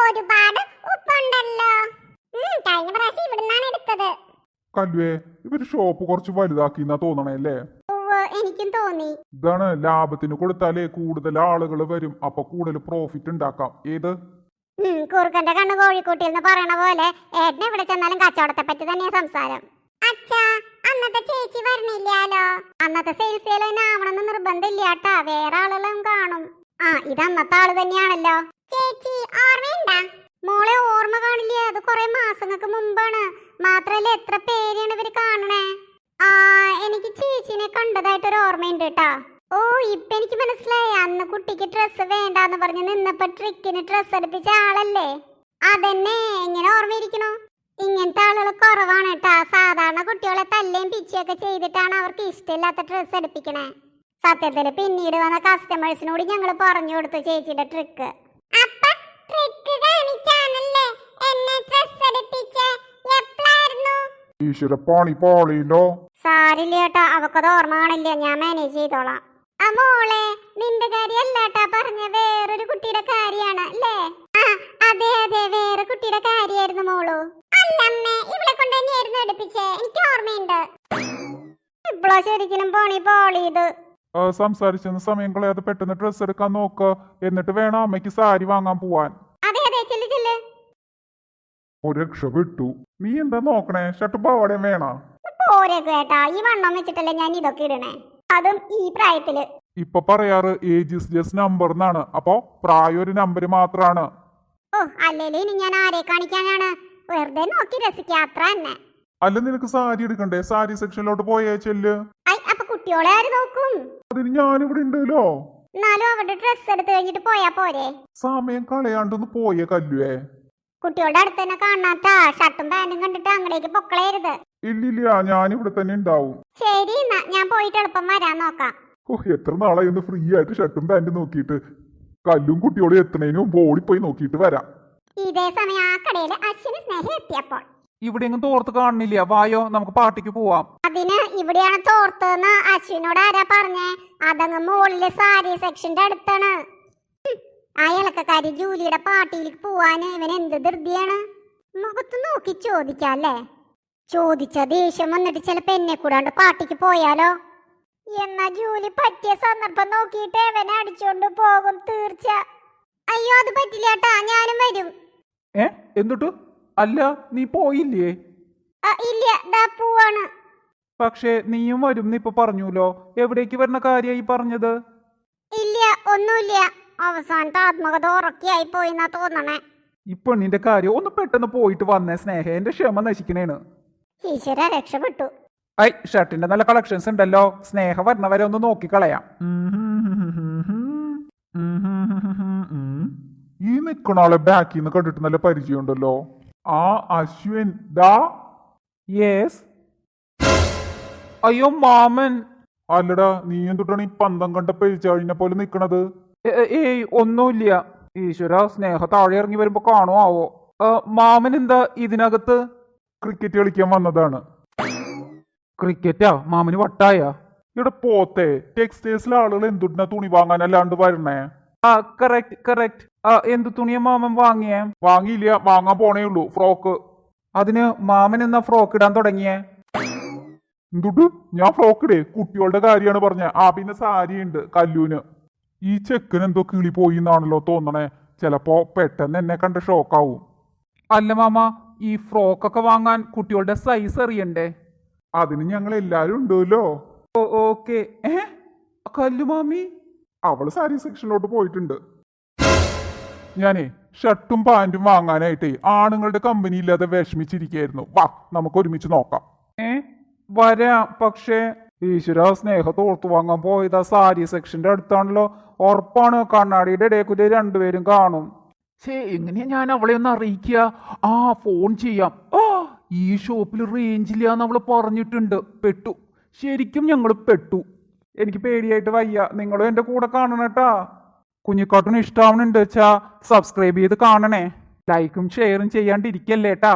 ഒരുപാട് ഉപ്പുണ്ടല്ലോ. കഴിഞ്ഞ പ്രാവശ്യം ഇവിടുന്നാണ് എടുത്തത്. കല്ലുവേ, ഇവര് ഷോപ്പ് കുറച്ച് വലുതാക്കിന്നാ തോന്നണേ അല്ലേ? എനിക്കും തോന്നി. ഇതാണ് ലാഭത്തിന് കൊടുത്താലേ കൂടുതൽ ആളുകൾ വരും, അപ്പൊ കൂടുതൽ പ്രോഫിറ്റ് ഉണ്ടാക്കാം. ഏത് കുറുക്കന്റെ കണ്ണ് കോഴിക്കോട്ടിൽ എന്ന് പറയണ പോലെ ഏട്ടനെ എവിടെ ചെന്നാലും കച്ചവടത്തെ പറ്റി തന്നെയാ സംസാരം. അച്ഛാ, അന്നത്തെ ചേച്ചി വരണില്ലാലോ. അന്നത്തെ സെയിൽസ് ആവണമെന്ന് നിർബന്ധമില്ലാട്ടാ, വേറെ ആളുകളും കാണും. ഇത് അന്നത്തെ ആള് തന്നെയാണല്ലോ. ചേച്ചി ഓർമ്മയുണ്ടാ? മോളെ ഓർമ്മ കാണില്ല, അത് കുറെ മാസങ്ങൾക്ക് മുമ്പാണ്. മാത്രല്ല എത്ര പേരെയാണ് ഇവര് കാണണേ. എനിക്ക് ചേച്ചിനെ കണ്ടതായിട്ടൊരു ഓർമ്മയുണ്ട് കേട്ടാ. ഓ, ഇപ്പൊ എനിക്ക് മനസ്സിലായി. അന്ന് കുട്ടിക്ക് ഡ്രസ്സ് വേണ്ടാന്ന് പറഞ്ഞ് നിന്നപ്പോ ട്രിക്കിന് ഡ്രസ്സ് എടുപ്പിച്ച ആളല്ലേ? അതന്നെ. എങ്ങനെ ഓർമ്മയിരിക്കണു? ഇങ്ങനത്തെ ആളുകൾ കുറവാണ് കേട്ടാ. സാധാരണ കുട്ടികളെ തല്ലേം പിച്ചയൊക്കെ ചെയ്തിട്ടാണ് അവർക്ക് ഇഷ്ടമില്ലാത്ത ഡ്രസ്സ് എടുപ്പിക്കണേ. സത്യത്തില് പിന്നീട് വന്ന കസ്റ്റമേഴ്സിനോട് ഞങ്ങൾ പറഞ്ഞു കൊടുത്തു ചേച്ചിയുടെ ട്രിക്ക്. സാരില്ല കേട്ടാ, അവക്കത് ഓർമ്മ കാണില്ല. ഞാൻ മാനേജ് ചെയ്തോളാം. മോളെ, നിന്റെ കാര്യല്ലാട്ടാ പറഞ്ഞ, വേറൊരു കുട്ടിയുടെ കാര്യമാണ് അല്ലേ? അതെ അതെ, വേറെ കുട്ടിയുടെ കാര്യായിരുന്നു മോളു. അല്ലമ്മേ, ഇവിടെ കൊണ്ട് തന്നെയായിരുന്നു എടുപ്പിച്ചേ. എനിക്ക് ഓർമ്മയുണ്ട്. ഇപ്പോഴാ ശരിക്കും പോളിയത്. സംസാരിച്ചെന്ന് സമയം കളയാതെ പെട്ടെന്ന് ഡ്രസ് എടുക്കാൻ നോക്ക്. എന്നിട്ട് വേണം അമ്മയ്ക്ക് സാരി വാങ്ങാൻ പോവാൻ. അതെ അതെ, ചെല്ല് ചെല്ല്. ഒരു രക്ഷ വിട്ടു. നീ എന്താ നോക്കണേ? ഷർട്ടും പാവാടയും വേണോ? പോരെ കേട്ടാ, ഈ വണ്ണം വെച്ചിട്ടല്ലേ ഞാൻ ഇതൊക്കെ ഇടണേ, അതും ഈ പ്രായത്തില്. ഇപ്പൊ പറയാറ് ഏജ് ഇസ് ജസ്റ്റ് നമ്പർ എന്നാണ്. അപ്പൊ പ്രായം ഒരു നമ്പർ മാത്രാണ്. ഓ, അല്ലേലും ഇനി ഞാൻ ആരെ കാണിക്കാനാണ്? വെറുതെ നോക്കി രസിക്കുക, അത്ര തന്നെ. അല്ല, നിനക്ക് സാരി എടുക്കണ്ടേ? സാരി സെക്ഷനിലോട്ട് പോയേ ചെല്ല്. അപ്പൊ കുട്ടിയോളെ ആര് നോക്കും? അതിന് ഞാനിവിടെ ഉണ്ടല്ലോ. എന്നാലും അവിടെ ഡ്രസ് എടുത്ത് കഴിഞ്ഞിട്ട് പോയാ പോരെ? സമയം കളയാണ്ടൊന്ന് പോയേ കല്ലുവേ. കുട്ടികളുടെ അടുത്ത് തന്നെ കാണാത്ത ഷർട്ടും പാന്റും കണ്ടിട്ട് അങ്ങടേക്ക് പൊക്കളയരുത്. ഇല്ലില്ല, ഞാനിവിടെ തന്നെ ഉണ്ടാവും. ശരി, എന്നാ ഞാൻ പോയിട്ട് എളുപ്പം വരാൻ നോക്കാം. എത്ര നാളായി ഒന്ന് ഫ്രീ ആയിട്ട് ഷർട്ടും പാന്റും നോക്കിയിട്ട്. കല്ലും കുട്ടിയോളും എത്തണേനും മുമ്പ് ഓടിപ്പോയി നോക്കിയിട്ട് വരാം. ഇതേ സമയം ആ കടയില് അശ്വിന് സ്നേഹം എത്തിയപ്പോൾ ഇവിടെ എങ്ങും തോർത്ത് കാണുന്നില്ല. വായോ, നമുക്ക് പാർട്ടിക്ക് പോവാം. അതിന് ഇവിടെയാണ് തോർത്തെന്ന് അശ്വിനോട് ആരാ പറഞ്ഞേ? അതങ്ങ് മുകളില് സാരി സെക്ഷന്റെ അടുത്താണ്. ആ ഇളക്കക്കാരി ജൂലിയുടെ പാർട്ടിയിലേക്ക് പോവാന് ഇവൻ എന്ത് ധൃതിയാണ്? മുഖത്ത് നോക്കി ചോദിക്കാല്ലേ? ചോദിച്ച ദേഷ്യം വന്നിട്ട് ചിലപ്പോ എന്നെ കൂടാണ്ട് പാർട്ടിക്ക് പോയാലോ? എന്നാ ജൂലി പറ്റിയ സന്ദർഭം നോക്കിയിട്ട് ഇവനെ അടിച്ചോണ്ട് പോകും തീർച്ച. അയ്യോ, അത് പറ്റില്ലാട്ടാ, ഞാനും വരും. എന്തുട്ടു? അല്ല, നീ പോയില്ലേ? ഇല്ല, ദാ പോവാണ്. പക്ഷേ നീയും വരും ഇപ്പൊ പറഞ്ഞുല്ലോ. എവിടേക്ക് വരുന്ന കാര്യമായി പറഞ്ഞത്? ഇല്ല, ഒന്നുമില്ല. അവസാനത്തെ ആത്മകഥ ഉറക്കിയായി പോയിന്നാ തോന്നണേ. ഇപ്പൊ നിന്റെ കാര്യം ഒന്ന് പെട്ടെന്ന് പോയിട്ട് വന്നേ സ്നേഹ. എന്റെ ക്ഷമ നശിക്കണേണ്. ഈശ്വര, രക്ഷപ്പെട്ടു. ഷർട്ടിന്റെ നല്ല കളക്ഷൻസ് ഉണ്ടല്ലോ. സ്നേഹ വരണവരെ ഒന്ന് നോക്കിക്കളയാം. ഈ നിക്കണാളെ ബാക്കിൽ നിന്ന് കണ്ടിട്ട് നല്ല പരിചയമുണ്ടല്ലോ. ആ അശ്വിൻ ദാ. യെസ്. അയ്യോ മാമൻ. അല്ലടാ, നീ എന്തുട്ടാണ് ഈ പന്തം കണ്ട പെരിച്ചാഴിനെ പോലെ നിക്കണത്? ഏയ്, ഒന്നുമില്ല. ഈശ്വര, സ്നേഹ താഴെ ഇറങ്ങി വരുമ്പോ കാണുമോ ആവോ? മാമൻ എന്താ ഇതിനകത്ത്? ക്രിക്കറ്റ് കളിക്കാൻ വന്നതാണ്. ക്രിക്കറ്റാ? മാമന് വട്ടായ? ഇവിടെ പോത്തെ ടെക്സ്റ്റൈൽസിലെ ആളുകൾ എന്തുട്ടാ തുണി വാങ്ങാൻ അല്ലാണ്ട് വരണേ? കറക്റ്റ്. എന്ത് തുണിയാ മാമൻ വാങ്ങിയേ? വാങ്ങിയില്ല, വാങ്ങാൻ പോണേ ഉള്ളൂ. ഫ്രോക്ക്. അതിന് മാമൻ എന്നാ ഫ്രോക്ക് ഇടാൻ തുടങ്ങിയേ? എന്തുട്ട്? ഞാൻ ഫ്രോക്ക് ഇടേ? കുട്ടികളുടെ കാര്യമാണ് പറഞ്ഞ. പിന്നെ സാരി ഉണ്ട് കല്ലൂന്. ഈ ചെക്കൻ എന്തോ കിളി പോയി എന്നാണല്ലോ തോന്നണേ. ചിലപ്പോ പെട്ടെന്ന് എന്നെ കണ്ട ഷോക്കാവും. അല്ല മാമ, ഈ ഫ്രോക്കൊക്കെ വാങ്ങാൻ കുട്ടികളുടെ സൈസ് അറിയണ്ടേ? അതിന് ഞങ്ങൾ എല്ലാരും ഉണ്ടല്ലോ. ഓക്കെ. കല്ലു മാമി? അവള് സാരി സെക്ഷനിലോട്ട് പോയിട്ടുണ്ട്. ഞാനേ ഷർട്ടും പാന്റും വാങ്ങാനായിട്ടേ ആണുങ്ങളുടെ കമ്പനി ഇല്ലാതെ വിഷമിച്ചിരിക്കായിരുന്നു. വാ, നമുക്ക് ഒരുമിച്ച് നോക്കാം. വരാം. പക്ഷേ ഈശ്വര, സ്നേഹത്ത് ഓർത്തു വാങ്ങാൻ പോയതാ സാരി സെക്ഷന്റെ അടുത്താണല്ലോ. ഉറപ്പാണ് കണ്ണാടിയുടെ ഇടയിൽ രണ്ടുപേരും കാണും. എങ്ങനെയാ ഞാൻ അവളെ ഒന്ന് അറിയിക്കുക? ഫോൺ ചെയ്യാം. ഈ ഷോപ്പിൽ റേഞ്ചില്ലാന്ന് അവള് പറഞ്ഞിട്ടുണ്ട്. പെട്ടു, ശരിക്കും ഞങ്ങൾ പെട്ടു. എനിക്ക് പേടിയായിട്ട് വയ്യ. നിങ്ങളും എന്റെ കൂടെ കാണണേട്ടാ. കുഞ്ഞിക്കാട്ടിന് ഇഷ്ടാവണുണ്ട് വെച്ചാ സബ്സ്ക്രൈബ് ചെയ്ത് കാണണേ. ലൈക്കും ഷെയറും ചെയ്യാണ്ടിരിക്കല്ലേട്ടാ.